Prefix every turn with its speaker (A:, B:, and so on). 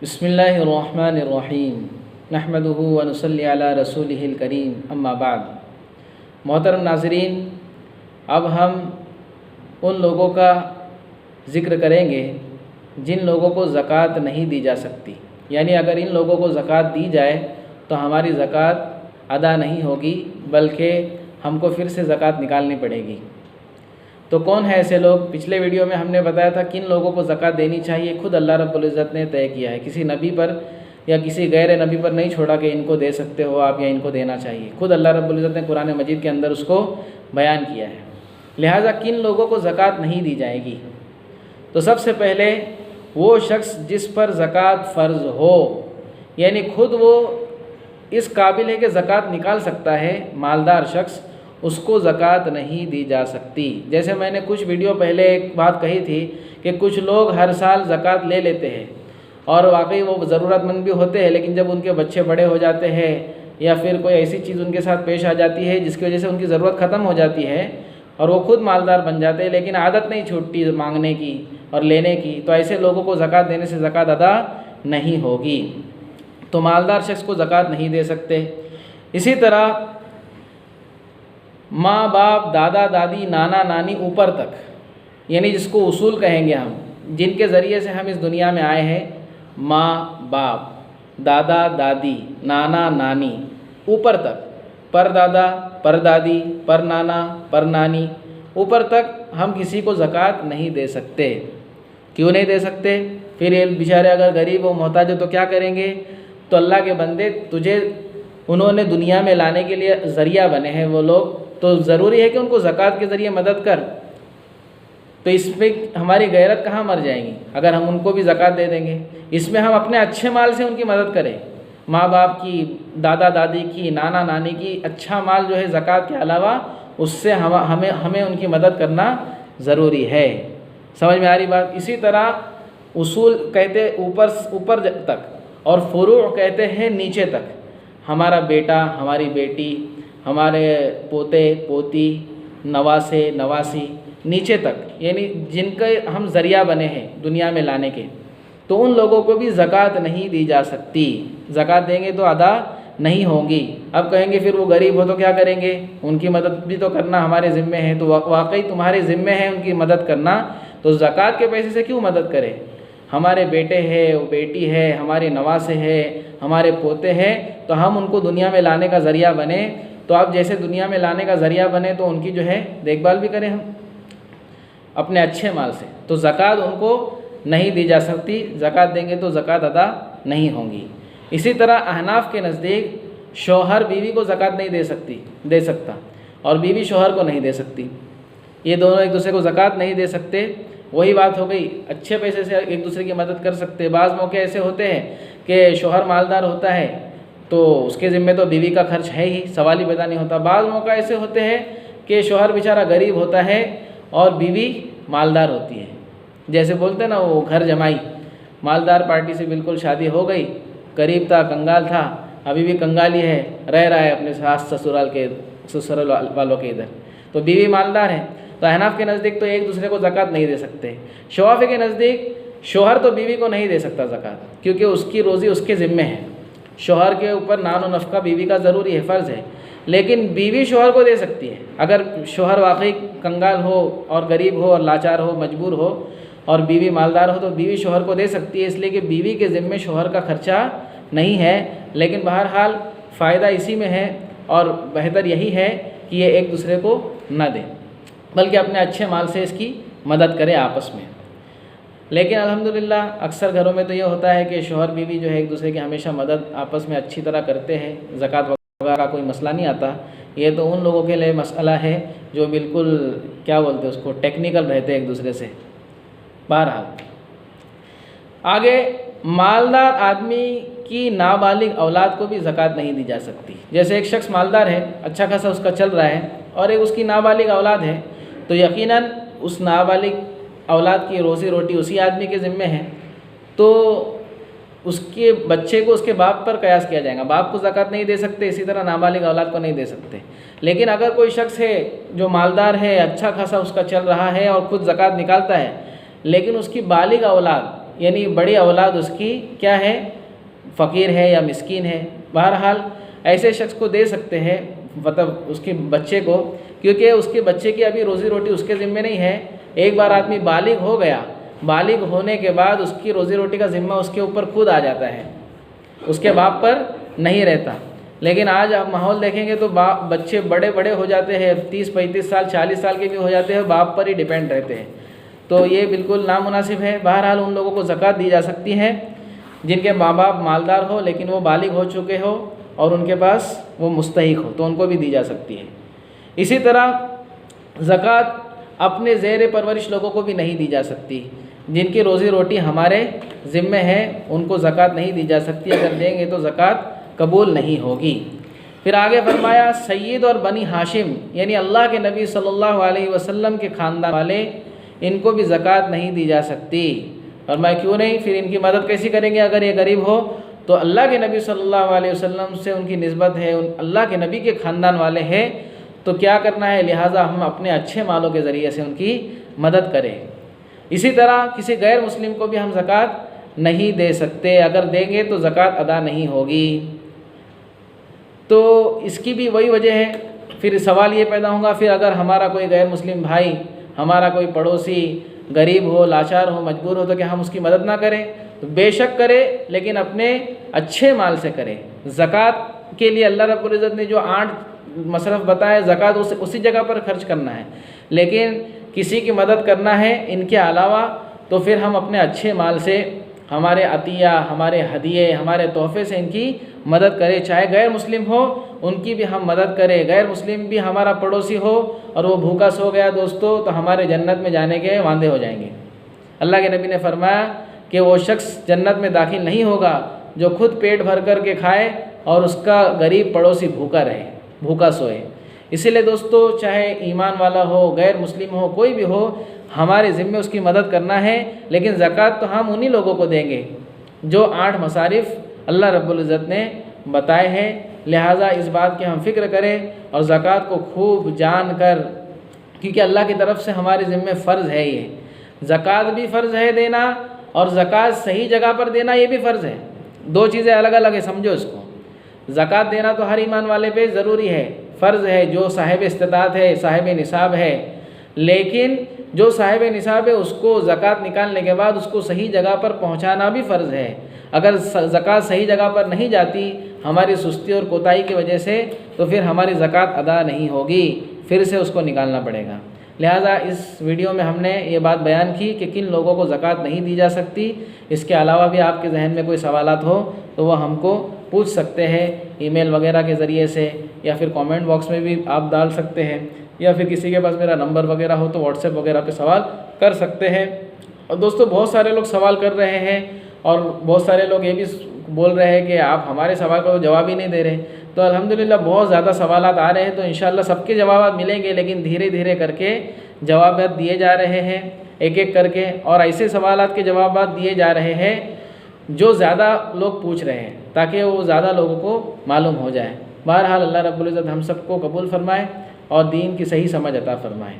A: बिस्मिल्लाहिर्रहमानिर्रहीम नहमदुहु व नुसल्ली अला रसूलिहिल करीम अम्मा बाद। मोहतरम नाज़रीन, अब हम उन लोगों का ज़िक्र करेंगे जिन लोगों को ज़कात नहीं दी जा सकती। यानी अगर इन लोगों को ज़कात दी जाए तो हमारी ज़कात अदा नहीं होगी, बल्कि हमको फिर से ज़कात निकालनी पड़ेगी। तो कौन है ऐसे लोग? पिछले वीडियो में हमने बताया था किन लोगों को ज़कात देनी चाहिए, खुद अल्लाह रब्बुल इज़्ज़त ने तय किया है। किसी नबी पर या किसी गैर नबी पर नहीं छोड़ा कि इनको दे सकते हो आप या इनको देना चाहिए। खुद अल्लाह रब्बुल इज़्ज़त ने कुरान मजीद के अंदर उसको बयान किया है। लिहाजा किन लोगों को ज़कात नहीं दी जाएगी? तो सबसे पहले वो शख्स जिस पर ज़कात फ़र्ज़ हो, यानी खुद वो इस काबिल है कि ज़कात निकाल सकता है, मालदार शख्स, उसको ज़कात नहीं दी जा सकती। जैसे मैंने कुछ वीडियो पहले एक बात कही थी कि कुछ लोग हर साल ज़कात ले लेते हैं और वाकई वो ज़रूरतमंद भी होते हैं, लेकिन जब उनके बच्चे बड़े हो जाते हैं या फिर कोई ऐसी चीज़ उनके साथ पेश आ जाती है जिसकी वजह से उनकी ज़रूरत ख़त्म हो जाती है और वो खुद मालदार बन जाते हैं, लेकिन आदत नहीं छूटती मांगने की और लेने की, तो ऐसे लोगों को ज़कात देने से ज़कात अदा नहीं होगी। तो मालदार शख्स को ज़कात नहीं दे सकते। इसी तरह माँ बाप, दादा दादी, नाना नानी, ऊपर तक, यानी जिसको उसूल कहेंगे हम, जिनके ज़रिए से हम इस दुनिया में आए हैं, माँ बाप, दादा दादी, नाना नानी, ऊपर तक, परदादा, परदादी, परनाना, परनानी, ऊपर तक हम किसी को ज़कात नहीं दे सकते। क्यों नहीं दे सकते? फिर ये बेचारे अगर गरीब हो, मोहताज हो तो क्या करेंगे? तो अल्लाह के बंदे, तुझे उन्होंने दुनिया में लाने के लिए ज़रिया बने हैं वो लोग, तो ज़रूरी है कि उनको ज़कात के ज़रिए मदद कर। तो इसमें हमारी गैरत कहाँ मर जाएगी अगर हम उनको भी ज़कात दे देंगे? इसमें हम अपने अच्छे माल से उनकी मदद करें, माँ बाप की, दादा दादी की, नाना नानी की, अच्छा माल जो है ज़कात के अलावा, उससे हमें उनकी मदद करना ज़रूरी है। समझ में आ रही बात? इसी तरह उसूल कहते ऊपर तक और फ़ुरू कहते हैं नीचे तक। हमारा बेटा, हमारी बेटी, हमारे पोते पोती, नवासे नवासी, नीचे तक, यानी जिनके हम ज़रिया बने हैं दुनिया में लाने के, तो उन लोगों को भी ज़कात नहीं दी जा सकती। ज़कात देंगे तो अदा नहीं होगी। अब कहेंगे फिर वो गरीब हो तो क्या करेंगे? उनकी मदद भी तो करना हमारे ज़िम्मे है। तो वाकई तुम्हारे ज़िम्मे है उनकी मदद करना, तो ज़कात के पैसे से क्यों मदद करें? हमारे बेटे हैं, वो बेटी है, हमारे नवासे हैं, हमारे पोते हैं, तो हम उनको दुनिया में लाने का ज़रिया बने। तो आप जैसे दुनिया में लाने का ज़रिया बने तो उनकी जो है देखभाल भी करें हम अपने अच्छे माल से। तो ज़कात उनको नहीं दी जा सकती। ज़कात देंगे तो ज़कात अदा नहीं होंगी। इसी तरह अहनाफ के नज़दीक शौहर बीवी को ज़कात नहीं दे सकता और बीवी शौहर को नहीं दे सकती। ये दोनों एक दूसरे को ज़कात नहीं दे सकते। वही बात हो गई, अच्छे पैसे से एक दूसरे की मदद कर सकते। बाज़ मौके ऐसे होते हैं कि शौहर मालदार होता है तो उसके ज़िम्मे तो बीवी का खर्च है ही, सवाल ही पैदा नहीं होता। बाज़ मौका ऐसे होते हैं कि शौहर बेचारा गरीब होता है और बीवी मालदार होती है। जैसे बोलते हैं ना, वो घर जमाई, मालदार पार्टी से बिल्कुल शादी हो गई, गरीब था, कंगाल था, अभी भी कंगाली है, रह रहा है अपने सास ससुराल वालों के इधर, तो बीवी मालदार है। तो अहनाफ के नज़दीक तो एक दूसरे को ज़कात नहीं दे सकते। शवाफ़ी के नज़दीक शौहर तो बीवी को नहीं दे सकता ज़कात, क्योंकि उसकी रोज़ी उसके ज़िम्मे है। शौहर के ऊपर नान व नफ़का बीवी का ज़रूरी है, फ़र्ज़ है, लेकिन बीवी शौहर को दे सकती है। अगर शौहर वाकई कंगाल हो और गरीब हो और लाचार हो, मजबूर हो, और बीवी मालदार हो, तो बीवी शौहर को दे सकती है, इसलिए कि बीवी के ज़िम्मे शौहर का खर्चा नहीं है। लेकिन बहरहाल फ़ायदा इसी में है और बेहतर यही है कि ये एक दूसरे को न दें, बल्कि अपने अच्छे माल से इसकी मदद करें आपस में। लेकिन अल्हम्दुलिल्लाह अक्सर घरों में तो ये होता है कि शौहर बीवी जो है एक दूसरे की हमेशा मदद आपस में अच्छी तरह करते हैं, ज़कात वगैरह का कोई मसला नहीं आता। ये तो उन लोगों के लिए मसला है जो बिल्कुल क्या बोलते हैं उसको, टेक्निकल रहते हैं एक दूसरे से। बहरहाल आगे, मालदार आदमी की नाबालिग औलाद को भी ज़कात नहीं दी जा सकती। जैसे एक शख्स मालदार है, अच्छा खासा उसका चल रहा है, और एक उसकी नाबालिग औलाद है, तो यकीनन उस नाबालिग औलाद की रोज़ी रोटी उसी आदमी के ज़िम्मे है, तो उसके बच्चे को उसके बाप पर कयास किया जाएगा। बाप को ज़कात नहीं दे सकते, इसी तरह नाबालिग औलाद को नहीं दे सकते। लेकिन अगर कोई शख्स है जो मालदार है, अच्छा खासा उसका चल रहा है और ख़ुद ज़कात निकालता है, लेकिन उसकी बालिग औलाद यानी बड़ी औलाद उसकी क्या है, फ़कीर है या मिस्कीन है। बहरहाल ऐसे शख्स को दे सकते हैं, मतलब उसके बच्चे को, क्योंकि उसके बच्चे की अभी रोज़ी रोटी उसके ज़िम्मे नहीं है। एक बार आदमी बालिग हो गया, बालिग होने के बाद उसकी रोज़ी रोटी का ज़िम्मा उसके ऊपर खुद आ जाता है, उसके बाप पर नहीं रहता। लेकिन आज आप माहौल देखेंगे तो बच्चे बड़े बड़े हो जाते हैं, 30-35 साल 40 साल के भी हो जाते हैं, बाप पर ही डिपेंड रहते हैं। तो ये बिल्कुल नामुनासिब है। बहरहाल उन लोगों को ज़कात दी जा सकती है जिनके माँ बाप मालदार हो, लेकिन वो बालिग हो चुके हो और उनके पास वो मुस्तहिक हो, तो उनको भी दी जा सकती है। इसी तरह ज़कात अपने ज़ेर परवरिश लोगों को भी नहीं दी जा सकती। जिनकी रोज़ी रोटी हमारे ज़िम्मे है उनको ज़कात नहीं दी जा सकती, अगर देंगे तो ज़कात कबूल नहीं होगी। फिर आगे फरमाया सैयद और बनी हाशिम, यानी अल्लाह के नबी सल्लल्लाहु अलैहि वसल्लम के ख़ानदान वाले, इनको भी ज़कात नहीं दी जा सकती। फरमाया क्यों नहीं, फिर इनकी मदद कैसी करेंगे? अगर ये गरीब हो तो अल्लाह के नबी सल्लल्लाहु अलैहि वसल्लम से उनकी निस्बत है, उन अल्लाह के नबी के ख़ानदान वाले हैं, तो क्या करना है, लिहाजा हम अपने अच्छे मालों के ज़रिए से उनकी मदद करें। इसी तरह किसी गैर मुस्लिम को भी हम ज़कात नहीं दे सकते, अगर देंगे तो ज़कात अदा नहीं होगी। तो इसकी भी वही वजह है। फिर सवाल ये पैदा होगा, फिर अगर हमारा कोई गैर मुस्लिम भाई, हमारा कोई पड़ोसी गरीब हो, लाचार हो, मजबूर हो, तो क्या हम उसकी मदद ना करें? तो बेशक करें, लेकिन अपने अच्छे माल से करें। ज़कात के लिए अल्लाह रब्बुल इज़्ज़त ने जो 8 मसरफ़ बताए, ज़कात उसी जगह पर खर्च करना है। लेकिन किसी की मदद करना है इनके अलावा, तो फिर हम अपने अच्छे माल से, हमारे अतिया, हमारे हदिये, हमारे तोहफ़े से इनकी मदद करें। चाहे गैर मुस्लिम हो उनकी भी हम मदद करें। गैर मुस्लिम भी हमारा पड़ोसी हो और वो भूखा सो गया दोस्तों, तो हमारे जन्नत में जाने के वांदे हो जाएंगे। अल्लाह के नबी ने फरमाया कि वो शख्स जन्नत में दाखिल नहीं होगा जो खुद पेट भर कर के खाए और उसका गरीब पड़ोसी भूखा रहे, भूखा सोए। इसीलिए दोस्तों, चाहे ईमान वाला हो, गैर मुस्लिम हो, कोई भी हो, हमारे ज़िम्मे उसकी मदद करना है। लेकिन ज़कात तो हम उन्हीं लोगों को देंगे जो 8 मसारिफ़ अल्लाह रब्बुल इज़्ज़त ने बताए हैं। लिहाजा इस बात की हम फ़िक्र करें और ज़कात को खूब जान कर, क्योंकि अल्लाह की तरफ से हमारे ज़िम्मे फ़र्ज़ है। ये ज़कात भी फ़र्ज़ है देना, और ज़कात सही जगह पर देना ये भी फ़र्ज़ है। 2 चीज़ें अलग अलग है, समझो इसको। ज़कात देना तो हर ईमान वाले पे ज़रूरी है, फ़र्ज़ है, जो साहिब इस्तिताअत है, साहिब निसाब है। लेकिन जो साहिब निसाब है उसको ज़कात निकालने के बाद उसको सही जगह पर पहुंचाना भी फ़र्ज़ है। अगर ज़कात सही जगह पर नहीं जाती हमारी सुस्ती और कोताही की वजह से, तो फिर हमारी ज़कात अदा नहीं होगी, फिर से उसको निकालना पड़ेगा। लिहाजा इस वीडियो में हमने ये बात बयान की कि किन लोगों को ज़कात नहीं दी जा सकती। इसके अलावा भी आपके जहन में कोई सवालात हो तो वह हमको पूछ सकते हैं ईमेल वगैरह के ज़रिए से, या फिर कमेंट बॉक्स में भी आप डाल सकते हैं, या फिर किसी के पास मेरा नंबर वगैरह हो तो व्हाट्सएप वगैरह पे सवाल कर सकते हैं। और दोस्तों, बहुत सारे लोग सवाल कर रहे हैं और बहुत सारे लोग ये भी बोल रहे हैं कि आप हमारे सवाल का तो जवाब ही नहीं दे रहे। तो अल्हम्दुलिल्लाह बहुत ज़्यादा सवालात आ रहे हैं, तो इंशाअल्लाह सबके जवाब मिलेंगे, लेकिन धीरे धीरे करके जवाब दिए जा रहे हैं एक एक करके, और ऐसे सवालात के जवाब दिए जा रहे हैं जो ज़्यादा लोग पूछ रहे हैं, ताकि वो ज़्यादा लोगों को मालूम हो जाए। बहरहाल अल्लाह रब्बुल इज़्ज़त हम सबको कबूल फ़रमाए और दीन की सही समझ अता फ़रमाए।